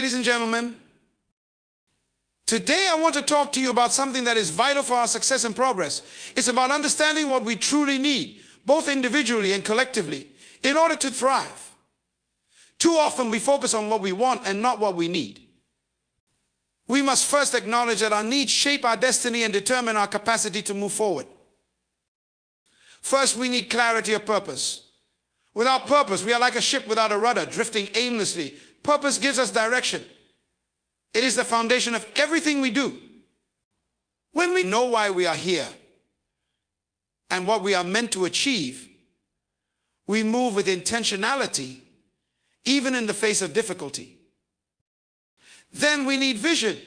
ladies and gentlemen. Today I want to talk to you about something that is vital for our success and progress. It's about understanding what we truly need, both individually and collectively, in order to thrive. Too often we focus on what we want and not what we need. We must first acknowledge that our needs shape our destiny and determine our capacity to move forward. First, we need clarity of purpose. Without purpose, we are like a ship without a rudder, drifting aimlessly. Purpose gives us direction. It is the foundation of everything we do. When we know why we are here and what we are meant to achieve, we move with intentionality, even in the face of difficulty. Then we need vision.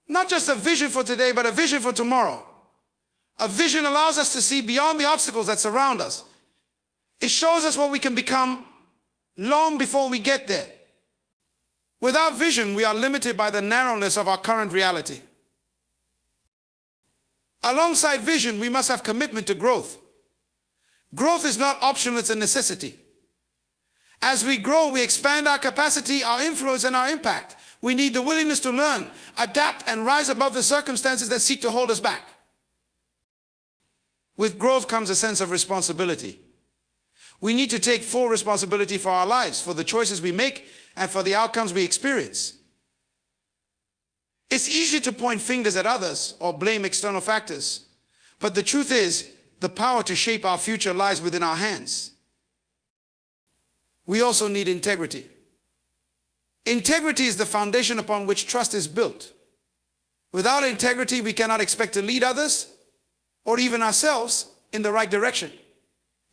Not just a vision for today, but a vision for tomorrow. A vision allows us to see beyond the obstacles that surround us. It shows us what we can become long before we get there. Without vision, we are limited by the narrowness of our current reality. Alongside vision, we must have commitment to growth. Growth is not optional, it's a necessity. As we grow, we expand our capacity, our influence, and our impact. We need the willingness to learn, adapt, and rise above the circumstances that seek to hold us back. With growth comes a sense of responsibility. We need to take full responsibility for our lives, for the choices we make, and for the outcomes we experience. It's easy to point fingers at others or blame external factors, but the truth is, the power to shape our future lies within our hands. We also need integrity. Integrity is the foundation upon which trust is built. Without integrity, we cannot expect to lead others or even ourselves in the right direction.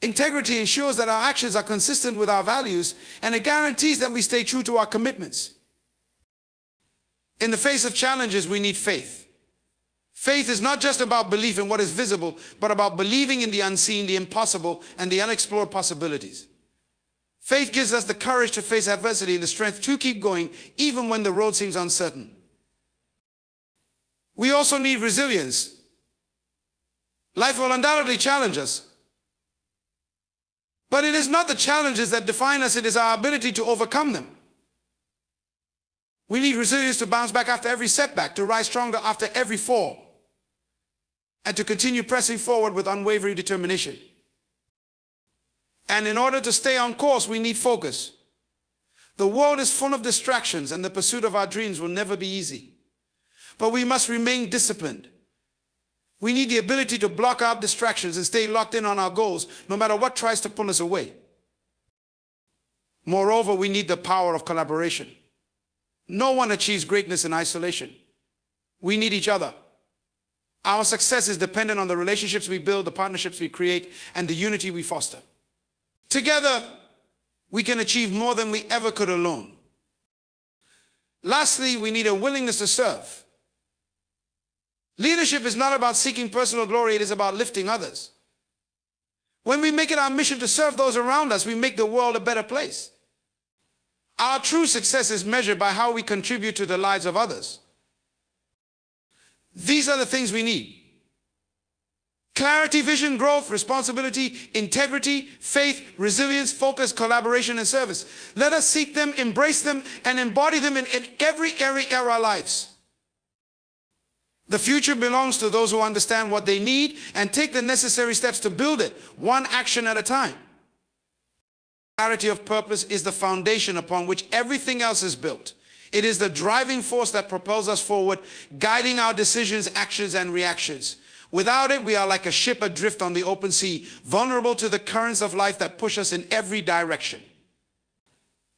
Integrity ensures that our actions are consistent with our values, and it guarantees that we stay true to our commitments. In the face of challenges, we need faith. Faith is not just about belief in what is visible, but about believing in the unseen, the impossible, and the unexplored possibilities. Faith gives us the courage to face adversity and the strength to keep going, even when the road seems uncertain. We also need resilience. Life will undoubtedly challenge us. But it is not the challenges that define us, it is our ability to overcome them. We need resilience to bounce back after every setback, to rise stronger after every fall, and to continue pressing forward with unwavering determination. And in order to stay on course, we need focus. The world is full of distractions, and the pursuit of our dreams will never be easy. But we must remain disciplined. We need the ability to block out distractions and stay locked in on our goals, no matter what tries to pull us away. Moreover, we need the power of collaboration. No one achieves greatness in isolation. We need each other. Our success is dependent on the relationships we build, the partnerships we create, and the unity we foster. Together, we can achieve more than we ever could alone. Lastly, we need a willingness to serve. Leadership is not about seeking personal glory, it is about lifting others. When we make it our mission to serve those around us, we make the world a better place. Our true success is measured by how we contribute to the lives of others. These are the things we need: clarity, vision, growth, responsibility, integrity, faith, resilience, focus, collaboration, and service. Let us seek them, embrace them, and embody them in every area of our lives. The future belongs to those who understand what they need and take the necessary steps to build it, one action at a time. Clarity of purpose is the foundation upon which everything else is built. It is the driving force that propels us forward, guiding our decisions, actions, and reactions. Without it, we are like a ship adrift on the open sea, vulnerable to the currents of life that push us in every direction.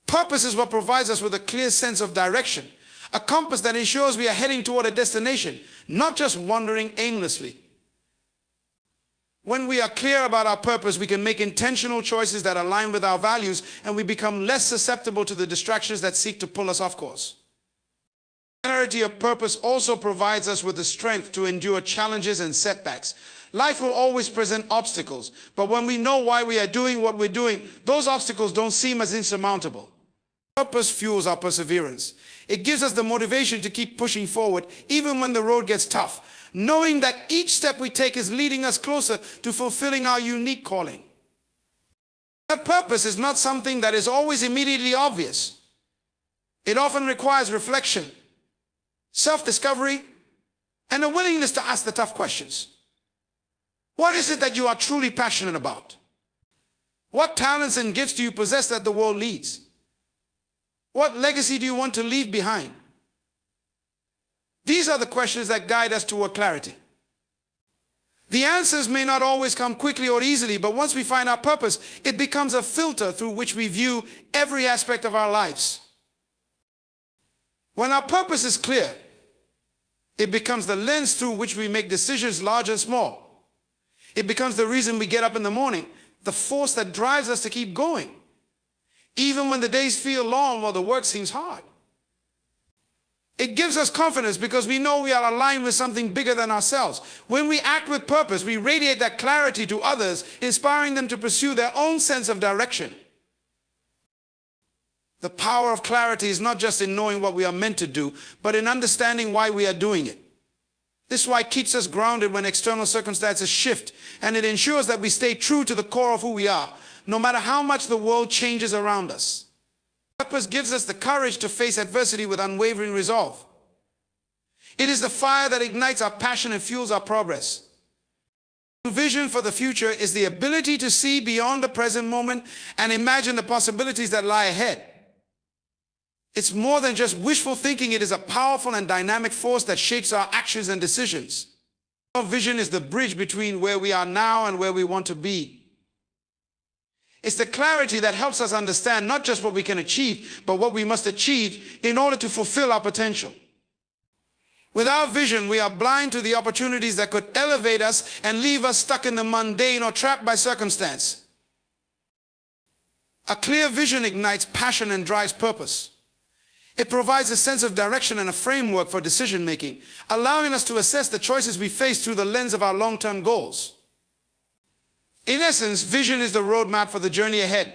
Purpose is what provides us with a clear sense of direction, a compass that ensures we are heading toward a destination, not just wandering aimlessly. When we are clear about our purpose, we can make intentional choices that align with our values, and we become less susceptible to the distractions that seek to pull us off course. Clarity of purpose also provides us with the strength to endure challenges and setbacks. Life will always present obstacles, but when we know why we are doing what we're doing, those obstacles don't seem as insurmountable. Purpose fuels our perseverance. It gives us the motivation to keep pushing forward, even when the road gets tough, knowing that each step we take is leading us closer to fulfilling our unique calling. That purpose is not something that is always immediately obvious. It often requires reflection, self-discovery, and a willingness to ask the tough questions. What is it that you are truly passionate about? What talents and gifts do you possess that the world needs? What legacy do you want to leave behind? These are the questions that guide us toward clarity. The answers may not always come quickly or easily, but once we find our purpose, it becomes a filter through which we view every aspect of our lives. When our purpose is clear, it becomes the lens through which we make decisions large and small. It becomes the reason we get up in the morning, the force that drives us to keep going, even when the days feel long or the work seems hard. It gives us confidence because we know we are aligned with something bigger than ourselves. When we act with purpose, we radiate that clarity to others, inspiring them to pursue their own sense of direction. The power of clarity is not just in knowing what we are meant to do, but in understanding why we are doing it. This is why it keeps us grounded when external circumstances shift, and it ensures that we stay true to the core of who we are, no matter how much the world changes around us. Purpose gives us the courage to face adversity with unwavering resolve. It is the fire that ignites our passion and fuels our progress. Vision for the future is the ability to see beyond the present moment and imagine the possibilities that lie ahead. It's more than just wishful thinking. It is a powerful and dynamic force that shapes our actions and decisions. Our vision is the bridge between where we are now and where we want to be. It's the clarity that helps us understand not just what we can achieve, but what we must achieve in order to fulfill our potential. Without vision, we are blind to the opportunities that could elevate us and leave us stuck in the mundane or trapped by circumstance. A clear vision ignites passion and drives purpose. It provides a sense of direction and a framework for decision-making, allowing us to assess the choices we face through the lens of our long-term goals. In essence, vision is the roadmap for the journey ahead,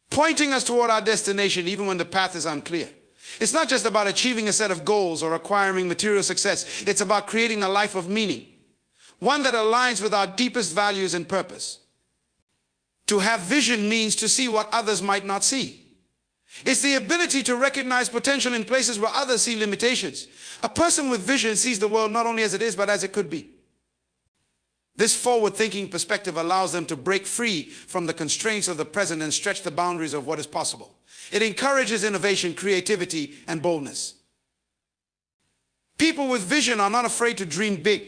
pointing us toward our destination even when the path is unclear. It's not just about achieving a set of goals or acquiring material success. It's about creating a life of meaning, one that aligns with our deepest values and purpose. To have vision means to see what others might not see. It's the ability to recognize potential in places where others see limitations. A person with vision sees the world not only as it is, but as it could be. This forward-thinking perspective allows them to break free from the constraints of the present and stretch the boundaries of what is possible. It encourages innovation, creativity, and boldness. People with vision are not afraid to dream big,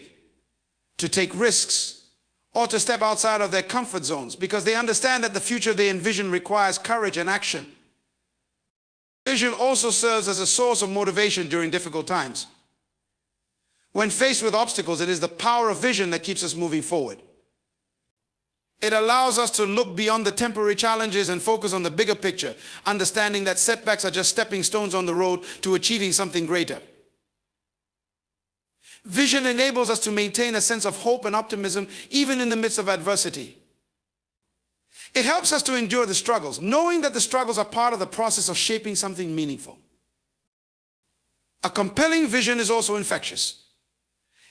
to take risks, or to step outside of their comfort zones because they understand that the future they envision requires courage and action. Vision also serves as a source of motivation during difficult times. When faced with obstacles, it is the power of vision that keeps us moving forward. It allows us to look beyond the temporary challenges and focus on the bigger picture, understanding that setbacks are just stepping stones on the road to achieving something greater. Vision enables us to maintain a sense of hope and optimism even in the midst of adversity. It helps us to endure the struggles, knowing that the struggles are part of the process of shaping something meaningful. A compelling vision is also infectious.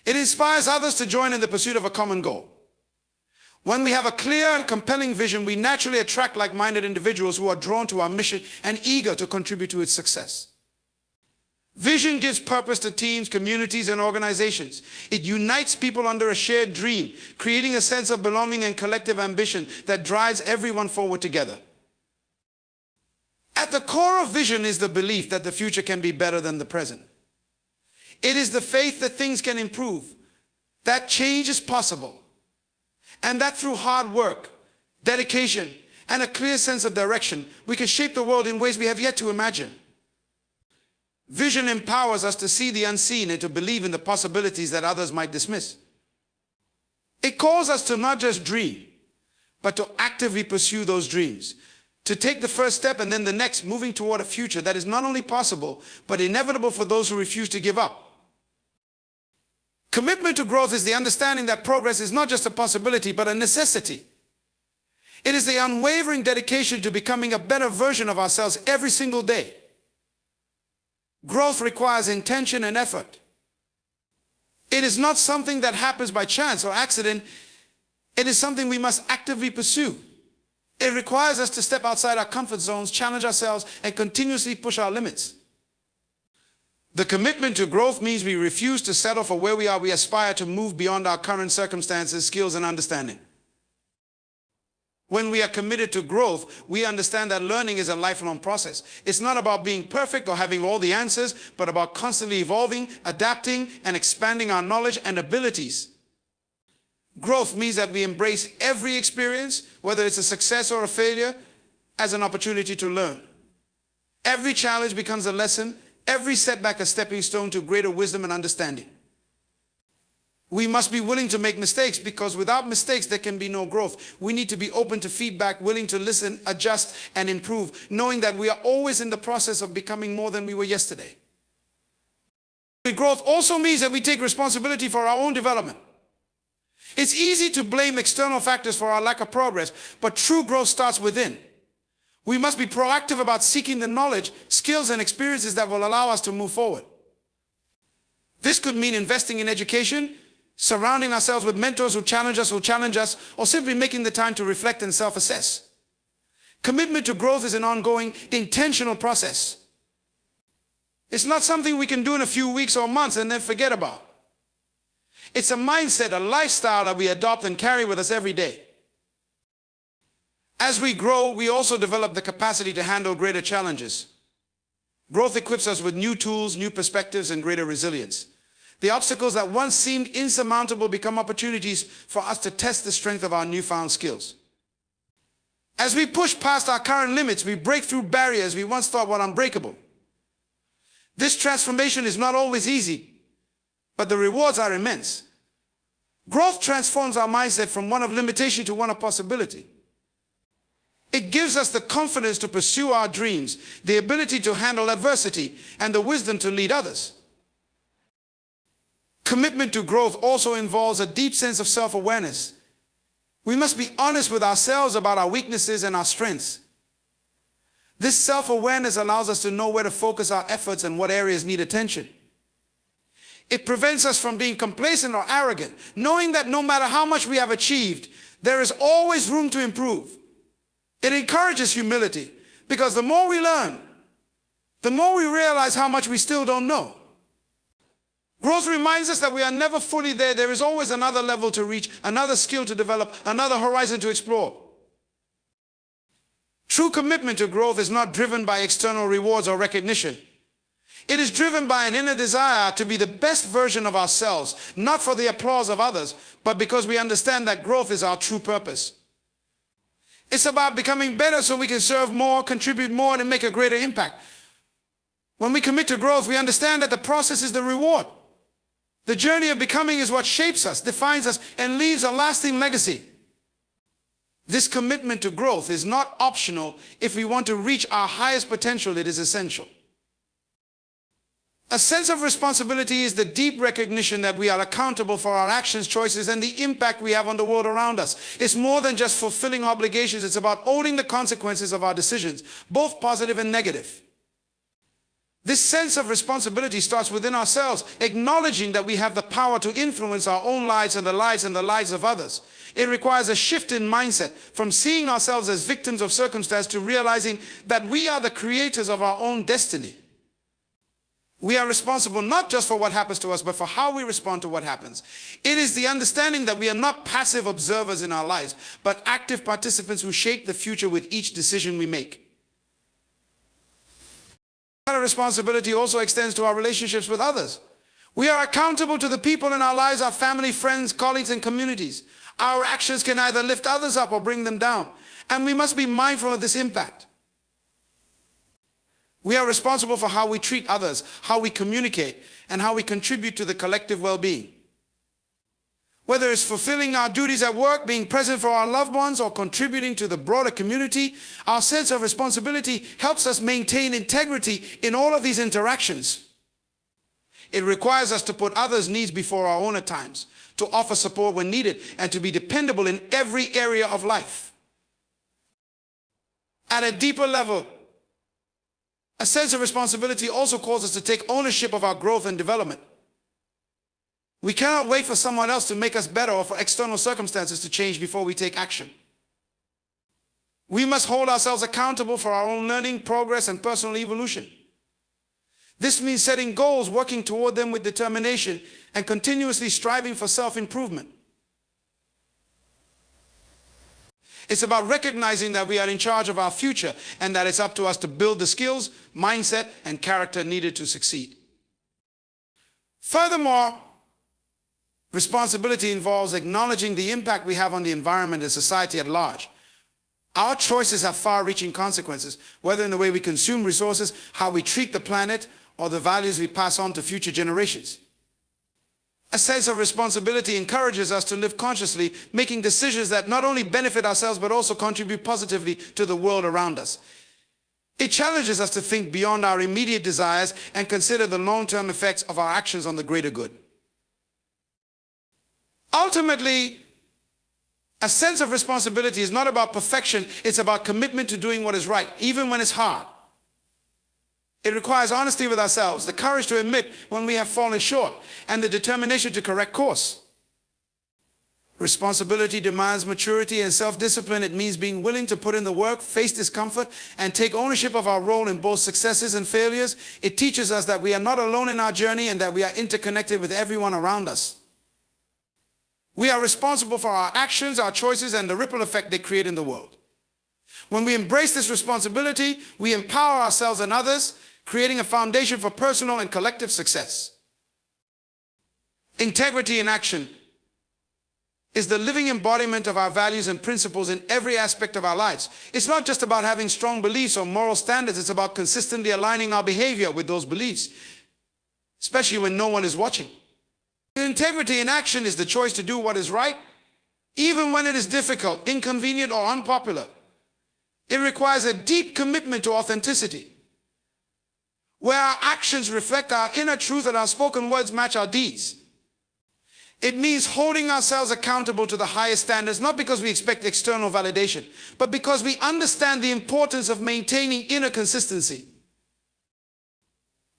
It inspires others to join in the pursuit of a common goal. When we have a clear and compelling vision, we naturally attract like-minded individuals who are drawn to our mission and eager to contribute to its success. Vision gives purpose to teams, communities, and organizations. It unites people under a shared dream, creating a sense of belonging and collective ambition that drives everyone forward together. At the core of vision is the belief that the future can be better than the present. It is the faith that things can improve, that change is possible, and that through hard work, dedication, and a clear sense of direction, we can shape the world in ways we have yet to imagine. Vision empowers us to see the unseen and to believe in the possibilities that others might dismiss. It calls us to not just dream, but to actively pursue those dreams, to take the first step and then the next, moving toward a future that is not only possible, but inevitable for those who refuse to give up. Commitment to growth is the understanding that progress is not just a possibility, but a necessity. It is the unwavering dedication to becoming a better version of ourselves every single day. Growth requires intention and effort. It is not something that happens by chance or accident. It is something we must actively pursue. It requires us to step outside our comfort zones, challenge ourselves, and continuously push our limits. The commitment to growth means we refuse to settle for where we are. We aspire to move beyond our current circumstances, skills, and understanding. When we are committed to growth, we understand that learning is a lifelong process. It's not about being perfect or having all the answers, but about constantly evolving, adapting, and expanding our knowledge and abilities. Growth means that we embrace every experience, whether it's a success or a failure, as an opportunity to learn. Every challenge becomes a lesson, every setback a stepping stone to greater wisdom and understanding. We must be willing to make mistakes, because without mistakes there can be no growth. We need to be open to feedback, willing to listen, adjust, and improve, knowing that we are always in the process of becoming more than we were yesterday. Growth also means that we take responsibility for our own development. It's easy to blame external factors for our lack of progress, but true growth starts within. We must be proactive about seeking the knowledge, skills, and experiences that will allow us to move forward. This could mean investing in education, surrounding ourselves with mentors who challenge us, or simply making the time to reflect and self-assess. Commitment to growth is an ongoing, intentional process. It's not something we can do in a few weeks or months and then forget about. It's a mindset, a lifestyle that we adopt and carry with us every day. As we grow, we also develop the capacity to handle greater challenges. Growth equips us with new tools, new perspectives, and greater resilience. The obstacles that once seemed insurmountable become opportunities for us to test the strength of our newfound skills. As we push past our current limits, we break through barriers we once thought were unbreakable. This transformation is not always easy, but the rewards are immense. Growth transforms our mindset from one of limitation to one of possibility. It gives us the confidence to pursue our dreams, the ability to handle adversity, and the wisdom to lead others. Commitment to growth also involves a deep sense of self-awareness. We must be honest with ourselves about our weaknesses and our strengths. This self-awareness allows us to know where to focus our efforts and what areas need attention. It prevents us from being complacent or arrogant, knowing that no matter how much we have achieved, there is always room to improve. It encourages humility, because the more we learn, the more we realize how much we still don't know. Growth reminds us that we are never fully there. There is always another level to reach, another skill to develop, another horizon to explore. True commitment to growth is not driven by external rewards or recognition. It is driven by an inner desire to be the best version of ourselves, not for the applause of others, but because we understand that growth is our true purpose. It's about becoming better so we can serve more, contribute more, and make a greater impact. When we commit to growth, we understand that the process is the reward. The journey of becoming is what shapes us, defines us, and leaves a lasting legacy. This commitment to growth is not optional. If we want to reach our highest potential, it is essential. A sense of responsibility is the deep recognition that we are accountable for our actions, choices, and the impact we have on the world around us. It's more than just fulfilling obligations. It's about owning the consequences of our decisions, both positive and negative. This sense of responsibility starts within ourselves, acknowledging that we have the power to influence our own lives and the lives of others. It requires a shift in mindset from seeing ourselves as victims of circumstance to realizing that we are the creators of our own destiny. We are responsible not just for what happens to us, but for how we respond to what happens. It is the understanding that we are not passive observers in our lives, but active participants who shape the future with each decision we make. Our responsibility also extends to our relationships with others. We are accountable to the people in our lives, our family, friends, colleagues, and communities. Our actions can either lift others up or bring them down, and we must be mindful of this impact. We are responsible for how we treat others, how we communicate, and how we contribute to the collective well-being. Whether it's fulfilling our duties at work, being present for our loved ones, or contributing to the broader community, our sense of responsibility helps us maintain integrity in all of these interactions. It requires us to put others' needs before our own at times, to offer support when needed, and to be dependable in every area of life. At a deeper level, a sense of responsibility also calls us to take ownership of our growth and development. We cannot wait for someone else to make us better or for external circumstances to change before we take action. We must hold ourselves accountable for our own learning, progress, and personal evolution. This means setting goals, working toward them with determination, and continuously striving for self-improvement. It's about recognizing that we are in charge of our future and that it's up to us to build the skills, mindset, and character needed to succeed. Furthermore, responsibility involves acknowledging the impact we have on the environment and society at large. Our choices have far-reaching consequences, whether in the way we consume resources, how we treat the planet, or the values we pass on to future generations. A sense of responsibility encourages us to live consciously, making decisions that not only benefit ourselves but also contribute positively to the world around us. It challenges us to think beyond our immediate desires and consider the long-term effects of our actions on the greater good. Ultimately, a sense of responsibility is not about perfection, it's about commitment to doing what is right, even when it's hard. It requires honesty with ourselves, the courage to admit when we have fallen short, and the determination to correct course. Responsibility demands maturity and self-discipline. It means being willing to put in the work, face discomfort, and take ownership of our role in both successes and failures. It teaches us that we are not alone in our journey and that we are interconnected with everyone around us. We are responsible for our actions, our choices, and the ripple effect they create in the world. When we embrace this responsibility, we empower ourselves and others, creating a foundation for personal and collective success. Integrity in action is the living embodiment of our values and principles in every aspect of our lives. It's not just about having strong beliefs or moral standards, it's about consistently aligning our behavior with those beliefs, especially when no one is watching. Integrity in action is the choice to do what is right, even when it is difficult, inconvenient, or unpopular. It requires a deep commitment to authenticity, where our actions reflect our inner truth and our spoken words match our deeds. It means holding ourselves accountable to the highest standards, not because we expect external validation, but because we understand the importance of maintaining inner consistency.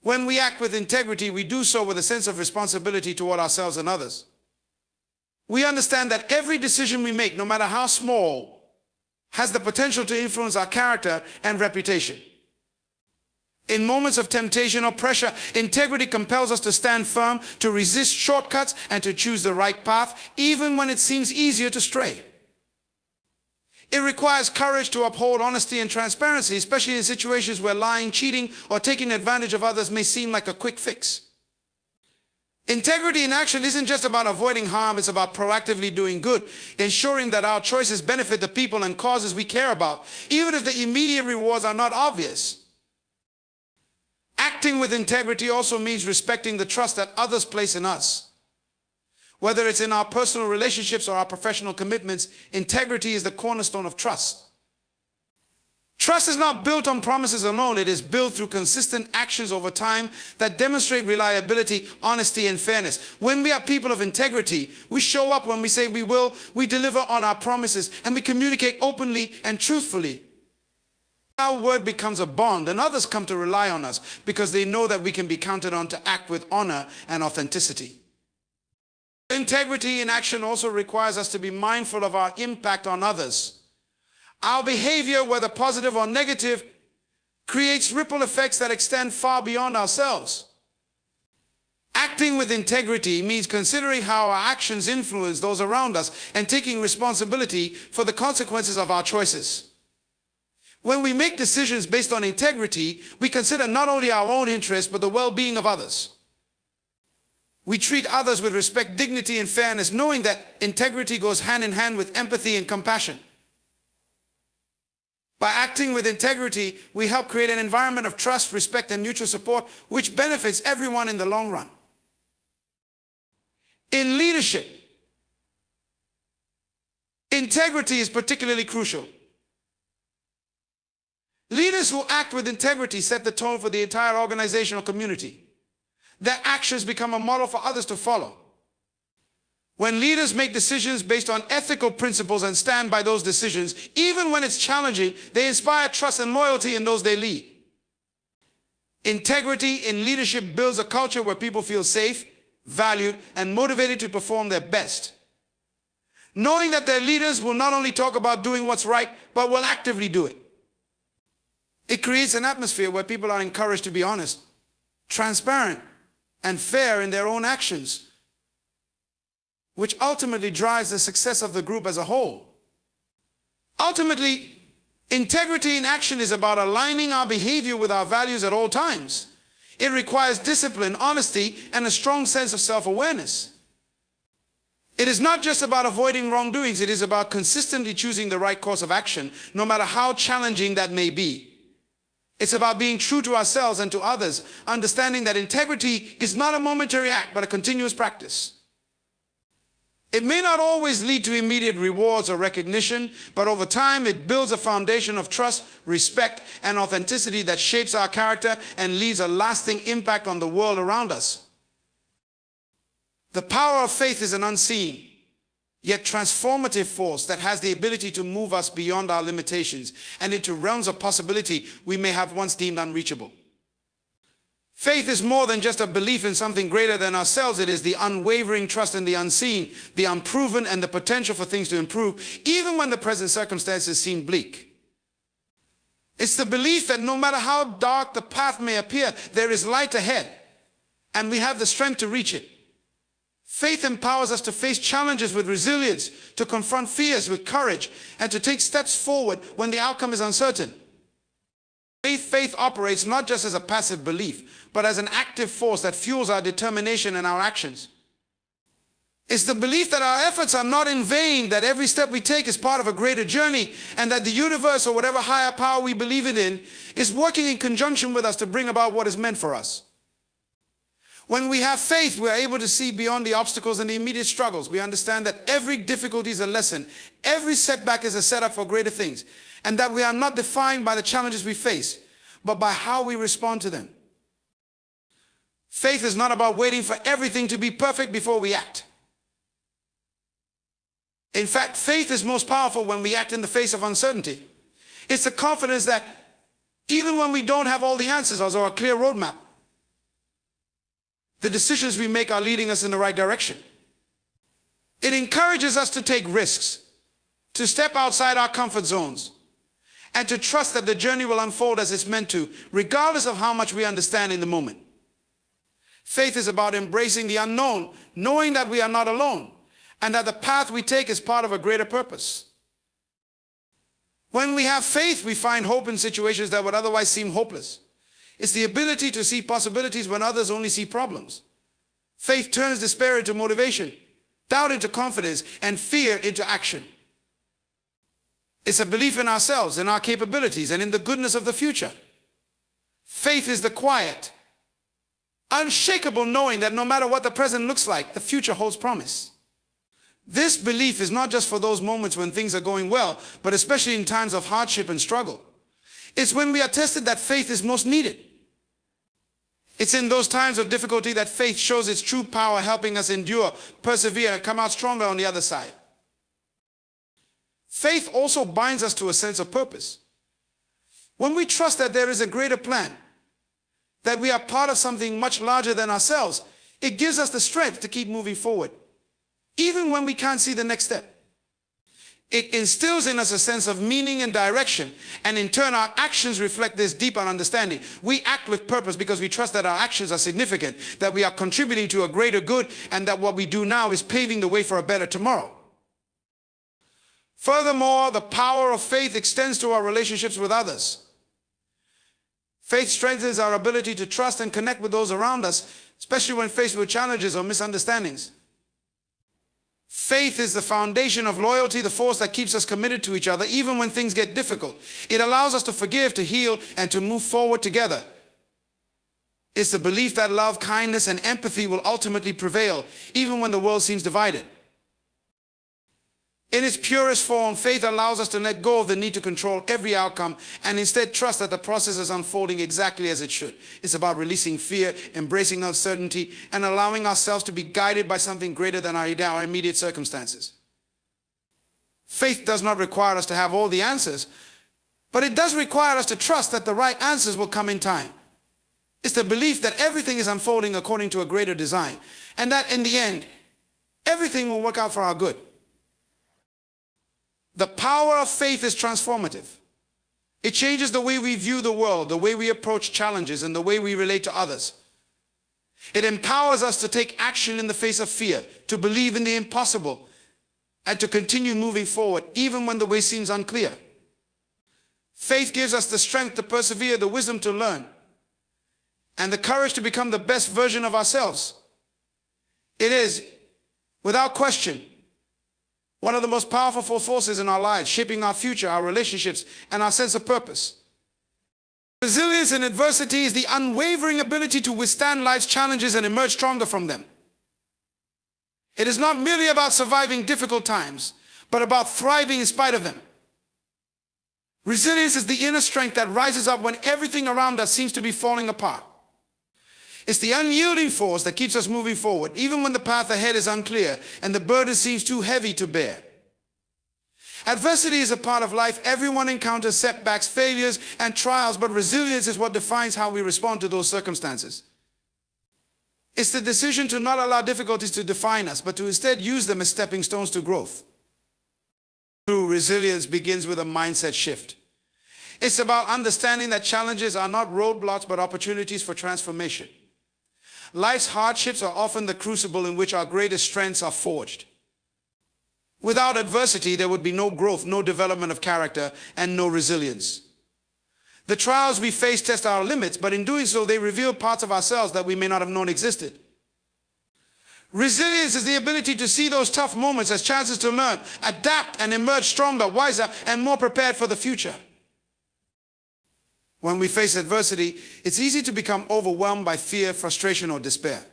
When we act with integrity, we do so with a sense of responsibility toward ourselves and others. We understand that every decision we make, no matter how small, has the potential to influence our character and reputation. In moments of temptation or pressure, integrity compels us to stand firm, to resist shortcuts, and to choose the right path, even when it seems easier to stray. It requires courage to uphold honesty and transparency, especially in situations where lying, cheating, or taking advantage of others may seem like a quick fix. Integrity in action isn't just about avoiding harm, it's about proactively doing good, ensuring that our choices benefit the people and causes we care about, even if the immediate rewards are not obvious. Acting with integrity also means respecting the trust that others place in us. Whether it's in our personal relationships or our professional commitments, integrity is the cornerstone of trust. Trust is not built on promises alone, it is built through consistent actions over time that demonstrate reliability, honesty, and fairness. When we are people of integrity, we show up when we say we will, we deliver on our promises, and we communicate openly and truthfully. Our word becomes a bond, and others come to rely on us because they know that we can be counted on to act with honor and authenticity. Integrity in action also requires us to be mindful of our impact on others. Our behavior, whether positive or negative, creates ripple effects that extend far beyond ourselves. Acting with integrity means considering how our actions influence those around us and taking responsibility for the consequences of our choices. When we make decisions based on integrity, we consider not only our own interests, but the well-being of others. We treat others with respect, dignity, and fairness, knowing that integrity goes hand in hand with empathy and compassion. By acting with integrity, we help create an environment of trust, respect, and mutual support, which benefits everyone in the long run. In leadership, integrity is particularly crucial. Leaders who act with integrity set the tone for the entire organization or community. Their actions become a model for others to follow. When leaders make decisions based on ethical principles and stand by those decisions, even when it's challenging, they inspire trust and loyalty in those they lead. Integrity in leadership builds a culture where people feel safe, valued, and motivated to perform their best. knowing that their leaders will not only talk about doing what's right, but will actively do it. It creates an atmosphere where people are encouraged to be honest, transparent, and fair in their own actions, which ultimately drives the success of the group as a whole. Ultimately, integrity in action is about aligning our behavior with our values at all times. It requires discipline, honesty, and a strong sense of self-awareness. It is not just about avoiding wrongdoings, it is about consistently choosing the right course of action, no matter how challenging that may be. It's about being true to ourselves and to others, understanding that integrity is not a momentary act, but a continuous practice. It may not always lead to immediate rewards or recognition, but over time it builds a foundation of trust, respect, and authenticity that shapes our character and leaves a lasting impact on the world around us. The power of faith is an unseen, yet transformative force that has the ability to move us beyond our limitations and into realms of possibility we may have once deemed unreachable. Faith is more than just a belief in something greater than ourselves. It is the unwavering trust in the unseen, the unproven, and the potential for things to improve, even when the present circumstances seem bleak. It's the belief that no matter how dark the path may appear, there is light ahead, and we have the strength to reach it. Faith empowers us to face challenges with resilience, to confront fears with courage, and to take steps forward when the outcome is uncertain. Faith operates not just as a passive belief, but as an active force that fuels our determination and our actions. It's the belief that our efforts are not in vain, that every step we take is part of a greater journey, and that the universe, or whatever higher power we believe in, is working in conjunction with us to bring about what is meant for us. When we have faith, we are able to see beyond the obstacles and the immediate struggles. We understand that every difficulty is a lesson, every setback is a setup for greater things, and that we are not defined by the challenges we face, but by how we respond to them. Faith is not about waiting for everything to be perfect before we act. In fact, faith is most powerful when we act in the face of uncertainty. It's the confidence that even when we don't have all the answers or a clear roadmap, the decisions we make are leading us in the right direction. It encourages us to take risks, to step outside our comfort zones, and to trust that the journey will unfold as it's meant to, regardless of how much we understand in the moment. Faith is about embracing the unknown, knowing that we are not alone, and that the path we take is part of a greater purpose. When we have faith, we find hope in situations that would otherwise seem hopeless. It's the ability to see possibilities when others only see problems. Faith turns despair into motivation, doubt into confidence, and fear into action. It's a belief in ourselves, in our capabilities, and in the goodness of the future. Faith is the quiet, unshakable knowing that no matter what the present looks like, the future holds promise. This belief is not just for those moments when things are going well, but especially in times of hardship and struggle. It's when we are tested that faith is most needed. It's in those times of difficulty that faith shows its true power, helping us endure, persevere, and come out stronger on the other side. Faith also binds us to a sense of purpose. When we trust that there is a greater plan, that we are part of something much larger than ourselves, it gives us the strength to keep moving forward, even when we can't see the next step. It instills in us a sense of meaning and direction, and in turn our actions reflect this deeper understanding. We act with purpose because we trust that our actions are significant, that we are contributing to a greater good, and that what we do now is paving the way for a better tomorrow. Furthermore, the power of faith extends to our relationships with others. Faith strengthens our ability to trust and connect with those around us, especially when faced with challenges or misunderstandings. Faith is the foundation of loyalty, the force that keeps us committed to each other even when things get difficult. It allows us to forgive, to heal, and to move forward together. It's the belief that love, kindness, and empathy will ultimately prevail even when the world seems divided. In its purest form, faith allows us to let go of the need to control every outcome and instead trust that the process is unfolding exactly as it should. It's about releasing fear, embracing uncertainty, and allowing ourselves to be guided by something greater than our immediate circumstances. Faith does not require us to have all the answers, but it does require us to trust that the right answers will come in time. It's the belief that everything is unfolding according to a greater design, and that in the end, everything will work out for our good. The power of faith is transformative. It changes the way we view the world, the way we approach challenges, and the way we relate to others. It empowers us to take action in the face of fear, to believe in the impossible, and to continue moving forward even when the way seems unclear. Faith gives us the strength to persevere, the wisdom to learn, and the courage to become the best version of ourselves. It is, without question, one of the most powerful forces in our lives, shaping our future, our relationships, and our sense of purpose. Resilience in adversity is the unwavering ability to withstand life's challenges and emerge stronger from them. It is not merely about surviving difficult times, but about thriving in spite of them. Resilience is the inner strength that rises up when everything around us seems to be falling apart. It's the unyielding force that keeps us moving forward, even when the path ahead is unclear and the burden seems too heavy to bear. Adversity is a part of life. Everyone encounters setbacks, failures, and trials, but resilience is what defines how we respond to those circumstances. It's the decision to not allow difficulties to define us, but to instead use them as stepping stones to growth. True resilience begins with a mindset shift. It's about understanding that challenges are not roadblocks, but opportunities for transformation. Life's hardships are often the crucible in which our greatest strengths are forged. Without adversity, there would be no growth, no development of character, and no resilience. The trials we face test our limits, but in doing so, they reveal parts of ourselves that we may not have known existed. Resilience is the ability to see those tough moments as chances to learn, adapt, and emerge stronger, wiser, and more prepared for the future. When we face adversity, it's easy to become overwhelmed by fear, frustration, or despair.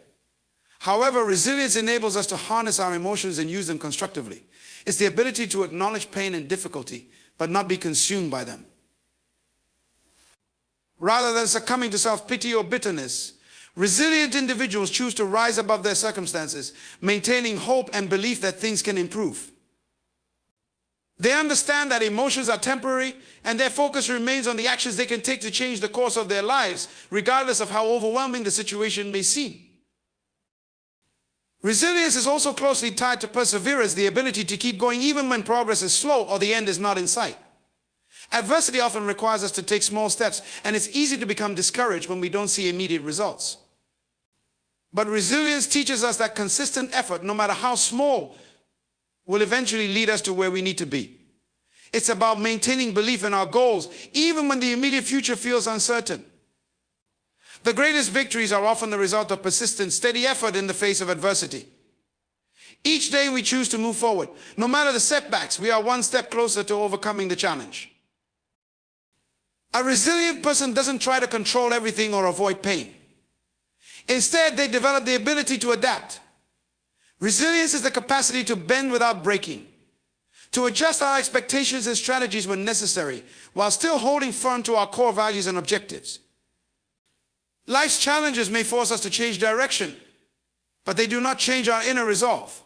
However, resilience enables us to harness our emotions and use them constructively. It's the ability to acknowledge pain and difficulty, but not be consumed by them. Rather than succumbing to self-pity or bitterness, resilient individuals choose to rise above their circumstances, maintaining hope and belief that things can improve. They understand that emotions are temporary, and their focus remains on the actions they can take to change the course of their lives, regardless of how overwhelming the situation may seem. Resilience is also closely tied to perseverance, the ability to keep going even when progress is slow or the end is not in sight. Adversity often requires us to take small steps, and it's easy to become discouraged when we don't see immediate results. But resilience teaches us that consistent effort, no matter how small, will eventually lead us to where we need to be. It's about maintaining belief in our goals, even when the immediate future feels uncertain. The greatest victories are often the result of persistent, steady effort in the face of adversity. Each day we choose to move forward. No matter the setbacks, we are one step closer to overcoming the challenge. A resilient person doesn't try to control everything or avoid pain. Instead, they develop the ability to adapt. Resilience is the capacity to bend without breaking, to adjust our expectations and strategies when necessary, while still holding firm to our core values and objectives. Life's challenges may force us to change direction, but they do not change our inner resolve.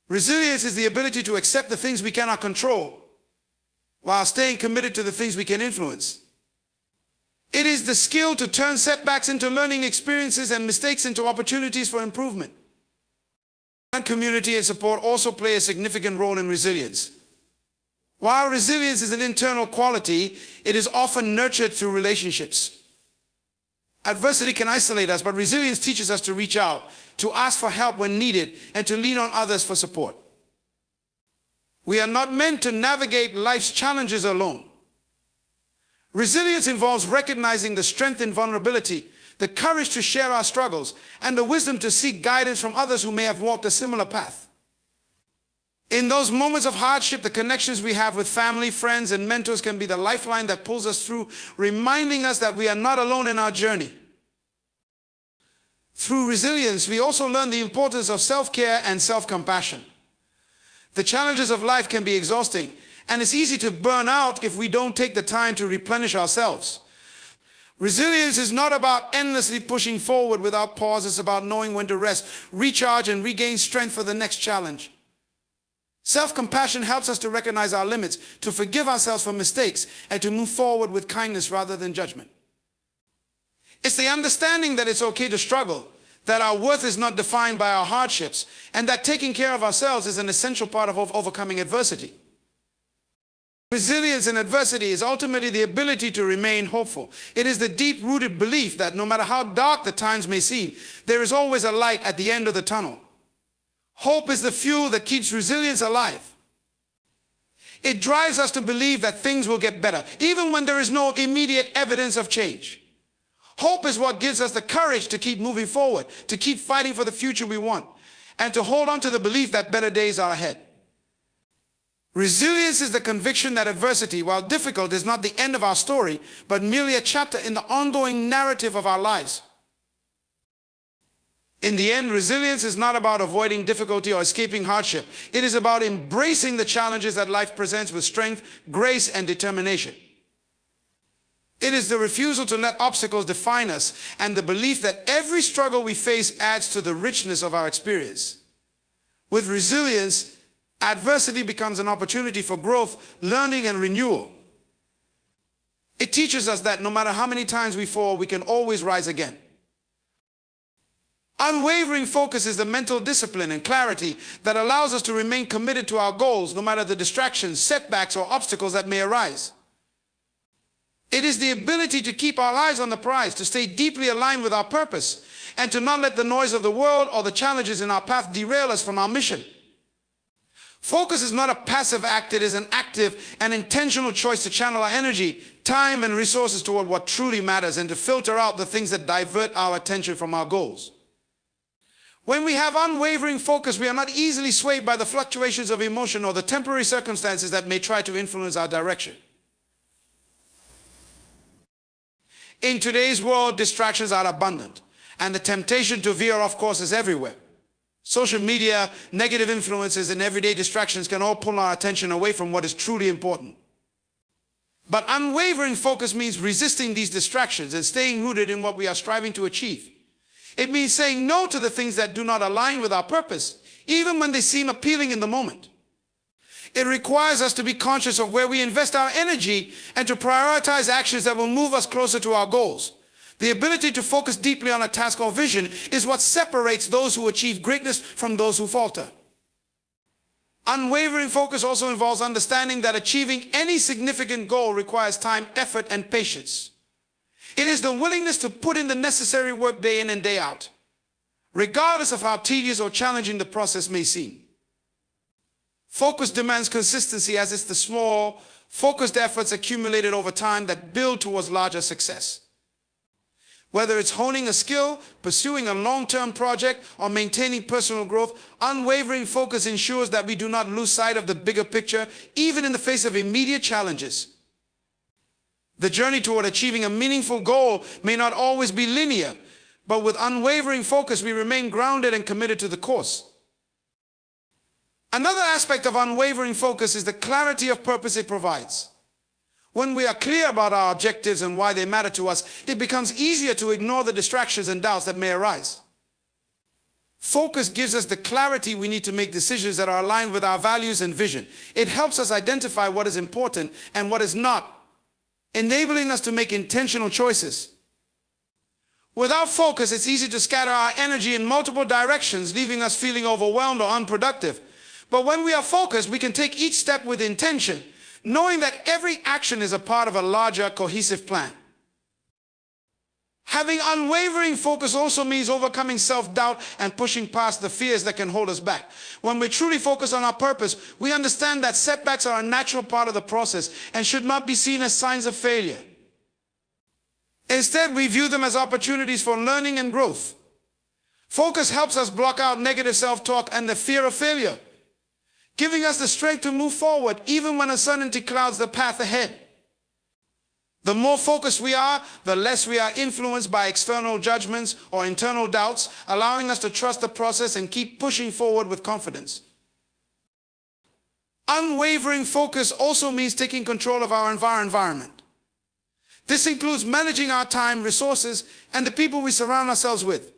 Resilience is the ability to accept the things we cannot control, while staying committed to the things we can influence. It is the skill to turn setbacks into learning experiences and mistakes into opportunities for improvement. Community and support also play a significant role in resilience. While resilience is an internal quality, it is often nurtured through relationships. Adversity can isolate us, but resilience teaches us to reach out, to ask for help when needed, and to lean on others for support. We are not meant to navigate life's challenges alone. Resilience involves recognizing the strength in vulnerability, the courage to share our struggles, and the wisdom to seek guidance from others who may have walked a similar path. In those moments of hardship, the connections we have with family, friends, and mentors can be the lifeline that pulls us through, reminding us that we are not alone in our journey. Through resilience, we also learn the importance of self-care and self-compassion. The challenges of life can be exhausting, and it's easy to burn out if we don't take the time to replenish ourselves. Resilience is not about endlessly pushing forward without pause. It's about knowing when to rest, recharge, and regain strength for the next challenge. Self-compassion helps us to recognize our limits, to forgive ourselves for mistakes, and to move forward with kindness rather than judgment. It's the understanding that it's okay to struggle, that our worth is not defined by our hardships, and that taking care of ourselves is an essential part of overcoming adversity. Resilience in adversity is ultimately the ability to remain hopeful. It is the deep-rooted belief that no matter how dark the times may seem, there is always a light at the end of the tunnel. Hope is the fuel that keeps resilience alive. It drives us to believe that things will get better, even when there is no immediate evidence of change. Hope is what gives us the courage to keep moving forward, to keep fighting for the future we want, and to hold on to the belief that better days are ahead. Resilience is the conviction that adversity, while difficult, is not the end of our story, but merely a chapter in the ongoing narrative of our lives. In the end, resilience is not about avoiding difficulty or escaping hardship. It is about embracing the challenges that life presents with strength, grace, and determination. It is the refusal to let obstacles define us and the belief that every struggle we face adds to the richness of our experience. With resilience, adversity becomes an opportunity for growth, learning, and renewal. It teaches us that no matter how many times we fall, we can always rise again. Unwavering focus is the mental discipline and clarity that allows us to remain committed to our goals, no matter the distractions, setbacks, or obstacles that may arise. It is the ability to keep our eyes on the prize, to stay deeply aligned with our purpose, and to not let the noise of the world or the challenges in our path derail us from our mission. Focus is not a passive act, it is an active and intentional choice to channel our energy, time, and resources toward what truly matters and to filter out the things that divert our attention from our goals. When we have unwavering focus, we are not easily swayed by the fluctuations of emotion or the temporary circumstances that may try to influence our direction. In today's world, distractions are abundant, and the temptation to veer off course is everywhere. Social media, negative influences, and everyday distractions can all pull our attention away from what is truly important. But unwavering focus means resisting these distractions and staying rooted in what we are striving to achieve. It means saying no to the things that do not align with our purpose, even when they seem appealing in the moment. It requires us to be conscious of where we invest our energy and to prioritize actions that will move us closer to our goals. The ability to focus deeply on a task or vision is what separates those who achieve greatness from those who falter. Unwavering focus also involves understanding that achieving any significant goal requires time, effort, and patience. It is the willingness to put in the necessary work day in and day out, regardless of how tedious or challenging the process may seem. Focus demands consistency, as it's the small, focused efforts accumulated over time that build towards larger success. Whether it's honing a skill, pursuing a long-term project, or maintaining personal growth, unwavering focus ensures that we do not lose sight of the bigger picture, even in the face of immediate challenges. The journey toward achieving a meaningful goal may not always be linear, but with unwavering focus, we remain grounded and committed to the course. Another aspect of unwavering focus is the clarity of purpose it provides. When we are clear about our objectives and why they matter to us, it becomes easier to ignore the distractions and doubts that may arise. Focus gives us the clarity we need to make decisions that are aligned with our values and vision. It helps us identify what is important and what is not, enabling us to make intentional choices. Without focus, it's easy to scatter our energy in multiple directions, leaving us feeling overwhelmed or unproductive. But when we are focused, we can take each step with intention, knowing that every action is a part of a larger, cohesive plan. Having unwavering focus also means overcoming self-doubt and pushing past the fears that can hold us back. When we truly focus on our purpose, we understand that setbacks are a natural part of the process and should not be seen as signs of failure. Instead, we view them as opportunities for learning and growth. Focus helps us block out negative self-talk and the fear of failure, giving us the strength to move forward even when uncertainty clouds the path ahead. The more focused we are, the less we are influenced by external judgments or internal doubts, allowing us to trust the process and keep pushing forward with confidence. Unwavering focus also means taking control of our environment. This includes managing our time, resources, and the people we surround ourselves with.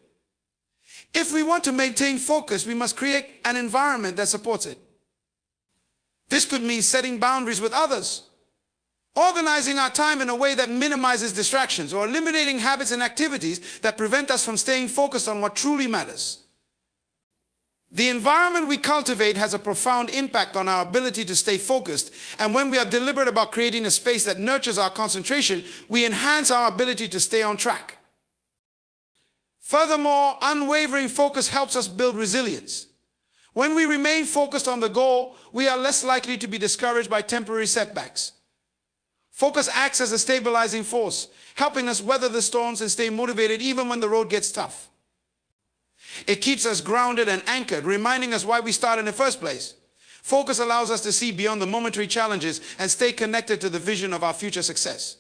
If we want to maintain focus, we must create an environment that supports it. This could mean setting boundaries with others, organizing our time in a way that minimizes distractions, or eliminating habits and activities that prevent us from staying focused on what truly matters. The environment we cultivate has a profound impact on our ability to stay focused, and when we are deliberate about creating a space that nurtures our concentration, we enhance our ability to stay on track. Furthermore, unwavering focus helps us build resilience. When we remain focused on the goal, we are less likely to be discouraged by temporary setbacks. Focus acts as a stabilizing force, helping us weather the storms and stay motivated even when the road gets tough. It keeps us grounded and anchored, reminding us why we started in the first place. Focus allows us to see beyond the momentary challenges and stay connected to the vision of our future success.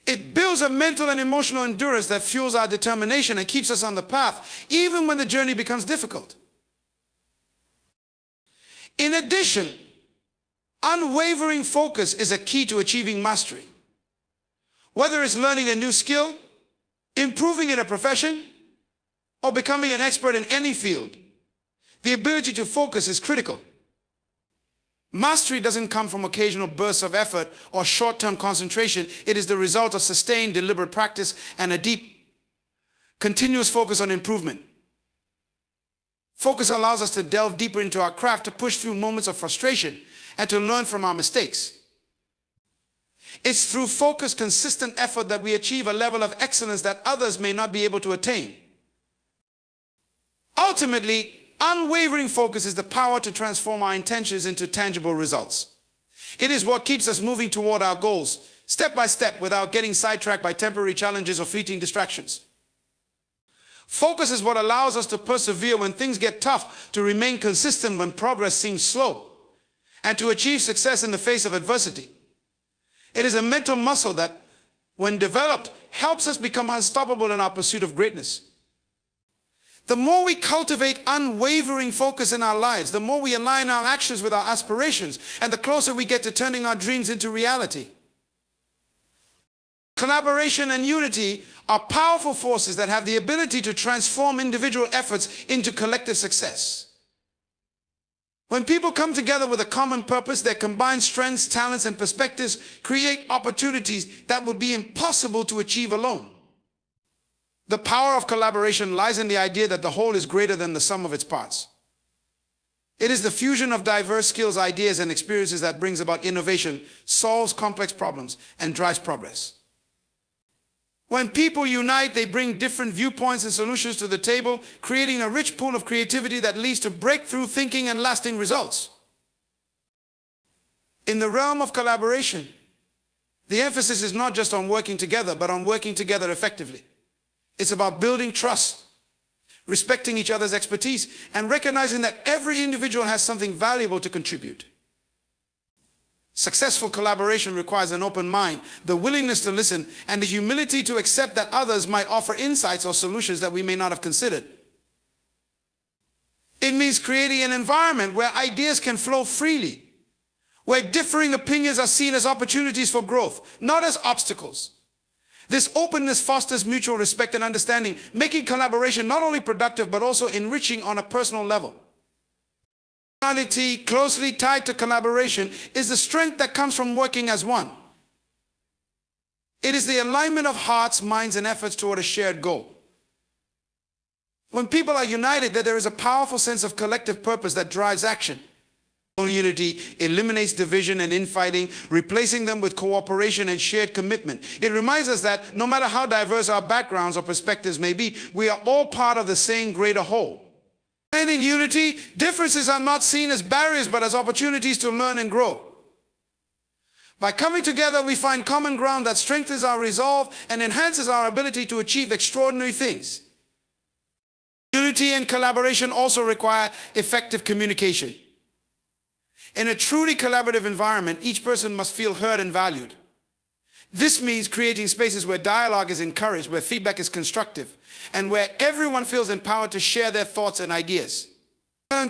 It builds a mental and emotional endurance that fuels our determination and keeps us on the path, even when the journey becomes difficult. In addition, unwavering focus is a key to achieving mastery. Whether it's learning a new skill, improving in a profession, or becoming an expert in any field, the ability to focus is critical. Mastery doesn't come from occasional bursts of effort or short-term concentration. It is the result of sustained, deliberate practice and a deep, continuous focus on improvement. Focus allows us to delve deeper into our craft, to push through moments of frustration, and to learn from our mistakes. It's through focused, consistent effort that we achieve a level of excellence that others may not be able to attain. Ultimately, unwavering focus is the power to transform our intentions into tangible results. It is what keeps us moving toward our goals, step by step, without getting sidetracked by temporary challenges or fleeting distractions. Focus is what allows us to persevere when things get tough, to remain consistent when progress seems slow, and to achieve success in the face of adversity. It is a mental muscle that, when developed, helps us become unstoppable in our pursuit of greatness. The more we cultivate unwavering focus in our lives, the more we align our actions with our aspirations, and the closer we get to turning our dreams into reality. Collaboration and unity are powerful forces that have the ability to transform individual efforts into collective success. When people come together with a common purpose, their combined strengths, talents, and perspectives create opportunities that would be impossible to achieve alone. The power of collaboration lies in the idea that the whole is greater than the sum of its parts. It is the fusion of diverse skills, ideas, and experiences that brings about innovation, solves complex problems, and drives progress. When people unite, they bring different viewpoints and solutions to the table, creating a rich pool of creativity that leads to breakthrough thinking and lasting results. In the realm of collaboration, the emphasis is not just on working together, but on working together effectively. It's about building trust, respecting each other's expertise, and recognizing that every individual has something valuable to contribute. Successful collaboration requires an open mind, the willingness to listen, and the humility to accept that others might offer insights or solutions that we may not have considered. It means creating an environment where ideas can flow freely, where differing opinions are seen as opportunities for growth, not as obstacles. This openness fosters mutual respect and understanding, making collaboration not only productive but also enriching on a personal level. Personality closely tied to collaboration is the strength that comes from working as one. It is the alignment of hearts, minds, and efforts toward a shared goal. When people are united, there is a powerful sense of collective purpose that drives action. Unity eliminates division and infighting, replacing them with cooperation and shared commitment. It reminds us that no matter how diverse our backgrounds or perspectives may be, we are all part of the same greater whole. And in unity, differences are not seen as barriers but as opportunities to learn and grow. By coming together, we find common ground that strengthens our resolve and enhances our ability to achieve extraordinary things. Unity and collaboration also require effective communication. In a truly collaborative environment, each person must feel heard and valued. This means creating spaces where dialogue is encouraged, where feedback is constructive, and where everyone feels empowered to share their thoughts and ideas.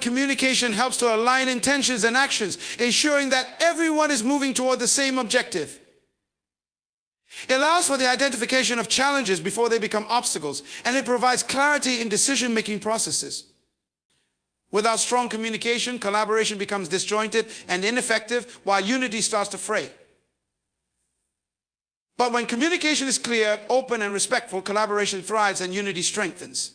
Communication helps to align intentions and actions, ensuring that everyone is moving toward the same objective. It allows for the identification of challenges before they become obstacles, and it provides clarity in decision-making processes. Without strong communication, collaboration becomes disjointed and ineffective, while unity starts to fray. But when communication is clear, open, and respectful, collaboration thrives and unity strengthens.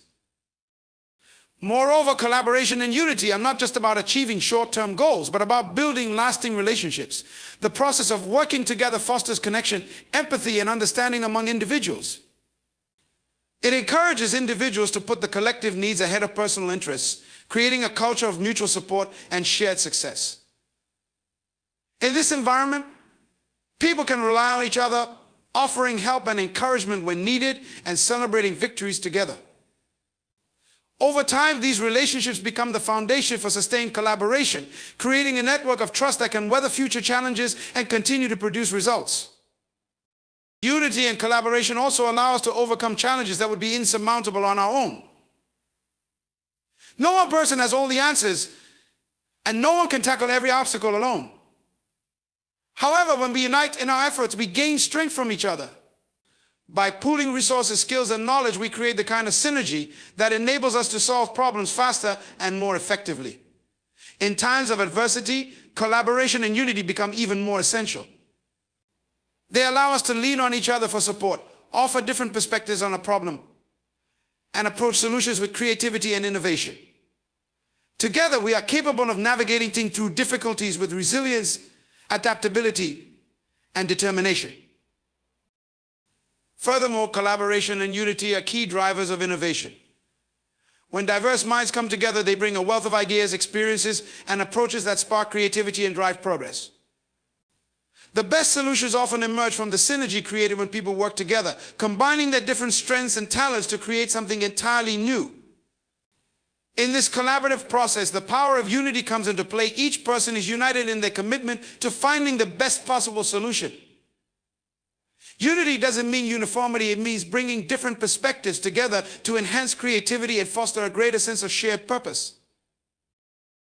Moreover, collaboration and unity are not just about achieving short-term goals, but about building lasting relationships. The process of working together fosters connection, empathy, and understanding among individuals. It encourages individuals to put the collective needs ahead of personal interests, creating a culture of mutual support and shared success. In this environment, people can rely on each other, offering help and encouragement when needed, and celebrating victories together. Over time, these relationships become the foundation for sustained collaboration, creating a network of trust that can weather future challenges and continue to produce results. Unity and collaboration also allow us to overcome challenges that would be insurmountable on our own. No one person has all the answers, and no one can tackle every obstacle alone. However, when we unite in our efforts, we gain strength from each other. By pooling resources, skills, and knowledge, we create the kind of synergy that enables us to solve problems faster and more effectively. In times of adversity, collaboration and unity become even more essential. They allow us to lean on each other for support, offer different perspectives on a problem, and approach solutions with creativity and innovation. Together, we are capable of navigating through difficulties with resilience, adaptability, and determination. Furthermore, collaboration and unity are key drivers of innovation. When diverse minds come together, they bring a wealth of ideas, experiences, and approaches that spark creativity and drive progress. The best solutions often emerge from the synergy created when people work together, combining their different strengths and talents to create something entirely new. In this collaborative process, the power of unity comes into play. Each person is united in their commitment to finding the best possible solution. Unity doesn't mean uniformity, it means bringing different perspectives together to enhance creativity and foster a greater sense of shared purpose.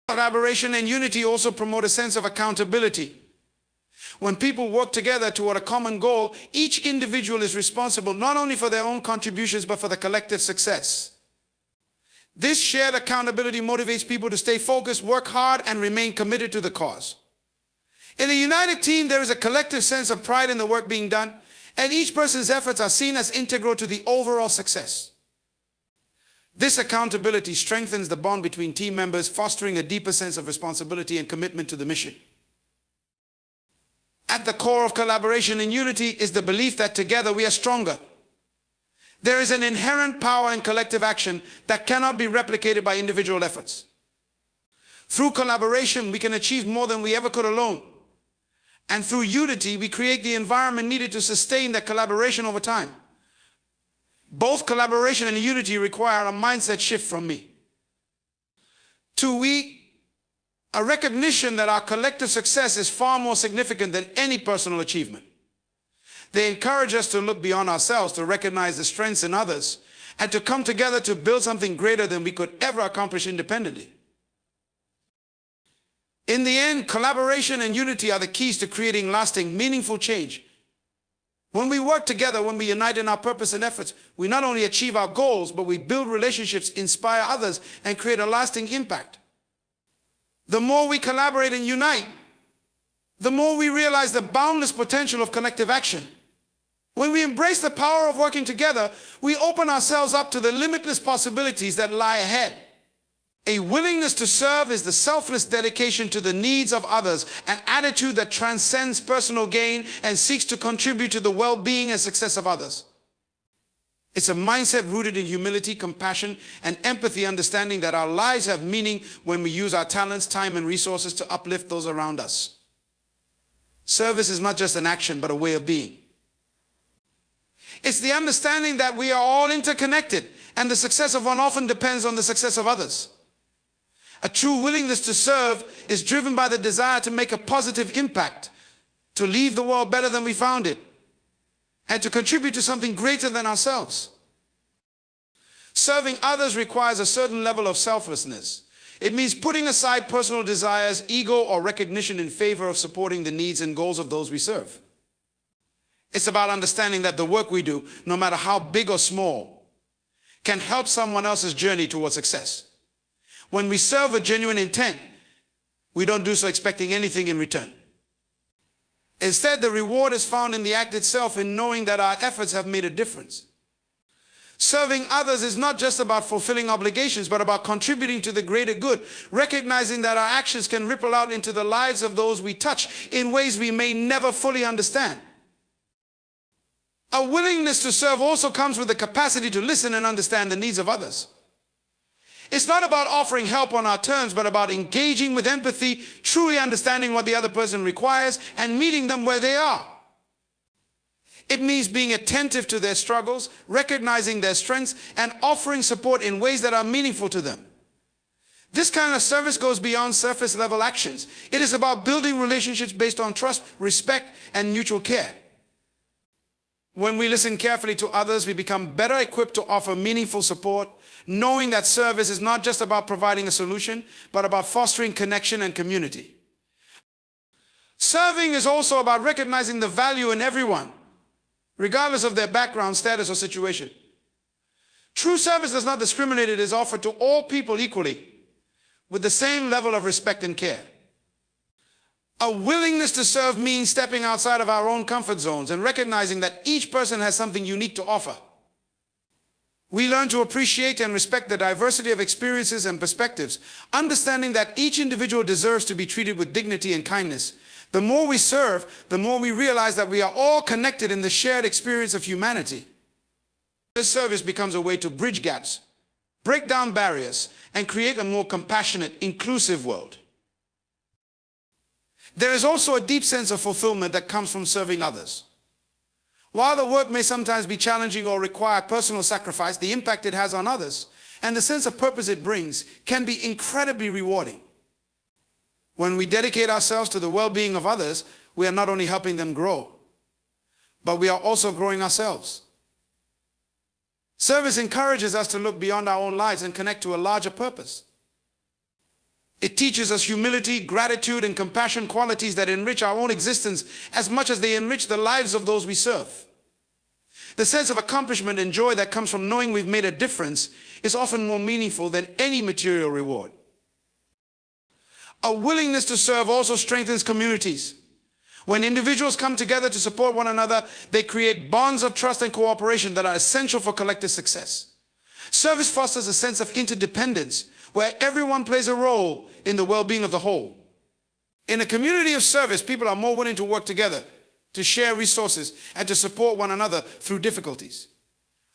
Collaboration and unity also promote a sense of accountability. When people work together toward a common goal, each individual is responsible not only for their own contributions, but for the collective success. This shared accountability motivates people to stay focused, work hard, and remain committed to the cause. In a united team, there is a collective sense of pride in the work being done, and each person's efforts are seen as integral to the overall success. This accountability strengthens the bond between team members, fostering a deeper sense of responsibility and commitment to the mission. At the core of collaboration and unity is the belief that together we are stronger. There is an inherent power in collective action that cannot be replicated by individual efforts. Through collaboration, we can achieve more than we ever could alone. And through unity, we create the environment needed to sustain that collaboration over time. Both collaboration and unity require a mindset shift from me. A recognition that our collective success is far more significant than any personal achievement. They encourage us to look beyond ourselves, to recognize the strengths in others, and to come together to build something greater than we could ever accomplish independently. In the end, collaboration and unity are the keys to creating lasting, meaningful change. When we work together, when we unite in our purpose and efforts, we not only achieve our goals, but we build relationships, inspire others, and create a lasting impact. The more we collaborate and unite, the more we realize the boundless potential of collective action. When we embrace the power of working together, we open ourselves up to the limitless possibilities that lie ahead. A willingness to serve is the selfless dedication to the needs of others, an attitude that transcends personal gain and seeks to contribute to the well-being and success of others. It's a mindset rooted in humility, compassion, and empathy, understanding that our lives have meaning when we use our talents, time, and resources to uplift those around us. Service is not just an action, but a way of being. It's the understanding that we are all interconnected, and the success of one often depends on the success of others. A true willingness to serve is driven by the desire to make a positive impact, to leave the world better than we found it, and to contribute to something greater than ourselves. Serving others requires a certain level of selflessness. It means putting aside personal desires, ego, or recognition in favor of supporting the needs and goals of those we serve. It's about understanding that the work we do, no matter how big or small, can help someone else's journey towards success. When we serve with genuine intent, we don't do so expecting anything in return. Instead, the reward is found in the act itself, in knowing that our efforts have made a difference. Serving others is not just about fulfilling obligations, but about contributing to the greater good, recognizing that our actions can ripple out into the lives of those we touch in ways we may never fully understand. A willingness to serve also comes with the capacity to listen and understand the needs of others. It's not about offering help on our terms, but about engaging with empathy, truly understanding what the other person requires, and meeting them where they are. It means being attentive to their struggles, recognizing their strengths, and offering support in ways that are meaningful to them. This kind of service goes beyond surface-level actions. It is about building relationships based on trust, respect, and mutual care. When we listen carefully to others, we become better equipped to offer meaningful support, knowing that service is not just about providing a solution, but about fostering connection and community. Serving is also about recognizing the value in everyone, regardless of their background, status, or situation. True service does not discriminate. It is offered to all people equally, with the same level of respect and care. A willingness to serve means stepping outside of our own comfort zones and recognizing that each person has something unique to offer. We learn to appreciate and respect the diversity of experiences and perspectives, understanding that each individual deserves to be treated with dignity and kindness. The more we serve, the more we realize that we are all connected in the shared experience of humanity. This service becomes a way to bridge gaps, break down barriers, and create a more compassionate, inclusive world. There is also a deep sense of fulfillment that comes from serving others. While the work may sometimes be challenging or require personal sacrifice, the impact it has on others and the sense of purpose it brings can be incredibly rewarding. When we dedicate ourselves to the well-being of others, we are not only helping them grow, but we are also growing ourselves. Service encourages us to look beyond our own lives and connect to a larger purpose. It teaches us humility, gratitude, and compassion, qualities that enrich our own existence as much as they enrich the lives of those we serve. The sense of accomplishment and joy that comes from knowing we've made a difference is often more meaningful than any material reward. A willingness to serve also strengthens communities. When individuals come together to support one another, they create bonds of trust and cooperation that are essential for collective success. Service fosters a sense of interdependence, where everyone plays a role in the well-being of the whole. In a community of service, people are more willing to work together, to share resources, and to support one another through difficulties.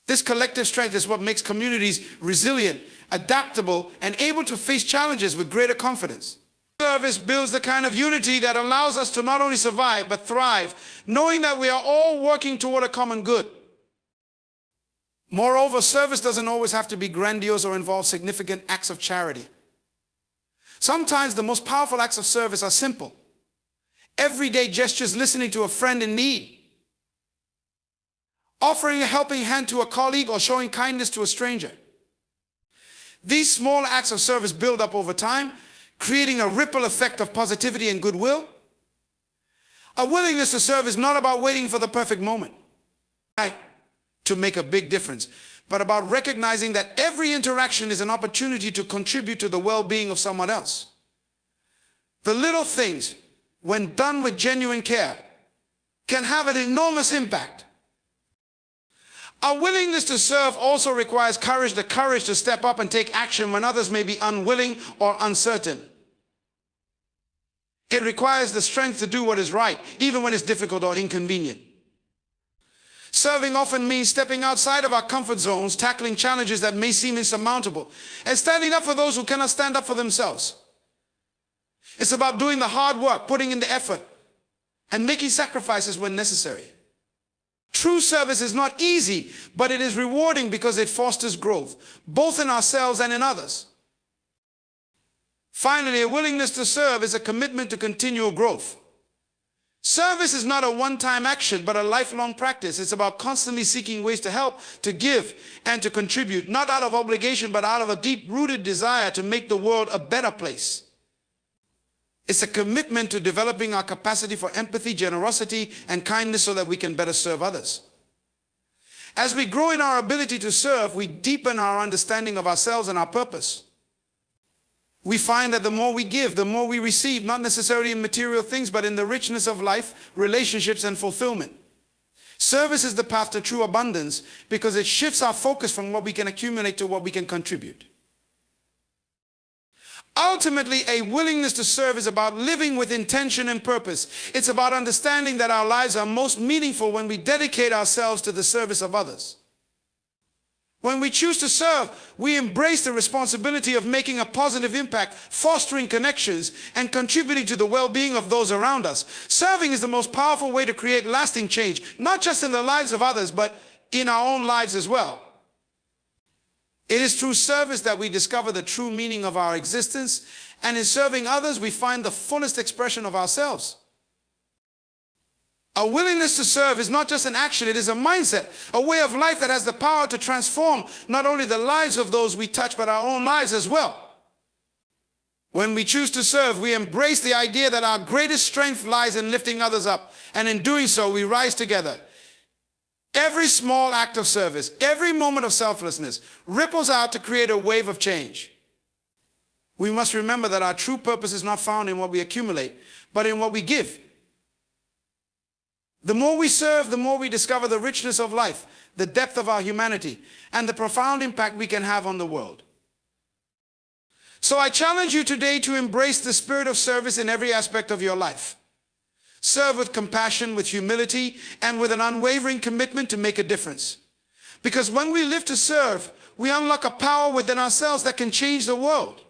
This collective strength is what makes communities resilient, adaptable, and able to face challenges with greater confidence. Service builds the kind of unity that allows us to not only survive, but thrive, knowing that we are all working toward a common good. Moreover, service doesn't always have to be grandiose or involve significant acts of charity. Sometimes the most powerful acts of service are simple. Everyday gestures, listening to a friend in need, offering a helping hand to a colleague, or showing kindness to a stranger. These small acts of service build up over time, creating a ripple effect of positivity and goodwill. A willingness to serve is not about waiting for the perfect moment to make a big difference, but about recognizing that every interaction is an opportunity to contribute to the well-being of someone else. The little things, when done with genuine care, can have an enormous impact. Our willingness to serve also requires courage, the courage to step up and take action when others may be unwilling or uncertain. It requires the strength to do what is right, even when it's difficult or inconvenient. Serving often means stepping outside of our comfort zones, tackling challenges that may seem insurmountable, and standing up for those who cannot stand up for themselves. It's about doing the hard work, putting in the effort, and making sacrifices when necessary. True service is not easy, but it is rewarding because it fosters growth, both in ourselves and in others. Finally, a willingness to serve is a commitment to continual growth. Service is not a one-time action, but a lifelong practice. It's about constantly seeking ways to help, to give, and to contribute, not out of obligation, but out of a deep-rooted desire to make the world a better place. It's a commitment to developing our capacity for empathy, generosity, and kindness so that we can better serve others. As we grow in our ability to serve, we deepen our understanding of ourselves and our purpose. We find that the more we give, the more we receive, not necessarily in material things, but in the richness of life, relationships, and fulfillment. Service is the path to true abundance because it shifts our focus from what we can accumulate to what we can contribute. Ultimately, a willingness to serve is about living with intention and purpose. It's about understanding that our lives are most meaningful when we dedicate ourselves to the service of others. When we choose to serve, we embrace the responsibility of making a positive impact, fostering connections, and contributing to the well-being of those around us. Serving is the most powerful way to create lasting change, not just in the lives of others, but in our own lives as well. It is through service that we discover the true meaning of our existence, and in serving others, we find the fullest expression of ourselves. A willingness to serve is not just an action, it is a mindset, a way of life that has the power to transform not only the lives of those we touch, but our own lives as well. When we choose to serve, we embrace the idea that our greatest strength lies in lifting others up, and in doing so, we rise together. Every small act of service, every moment of selflessness ripples out to create a wave of change. We must remember that our true purpose is not found in what we accumulate, but in what we give. The more we serve, the more we discover the richness of life, the depth of our humanity, and the profound impact we can have on the world. So I challenge you today to embrace the spirit of service in every aspect of your life. Serve with compassion, with humility, and with an unwavering commitment to make a difference. Because when we live to serve, we unlock a power within ourselves that can change the world.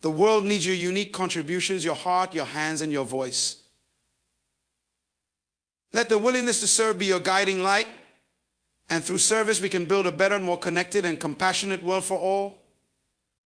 The world needs your unique contributions, your heart, your hands, and your voice. Let the willingness to serve be your guiding light, and through service we can build a better, more connected and compassionate world for all.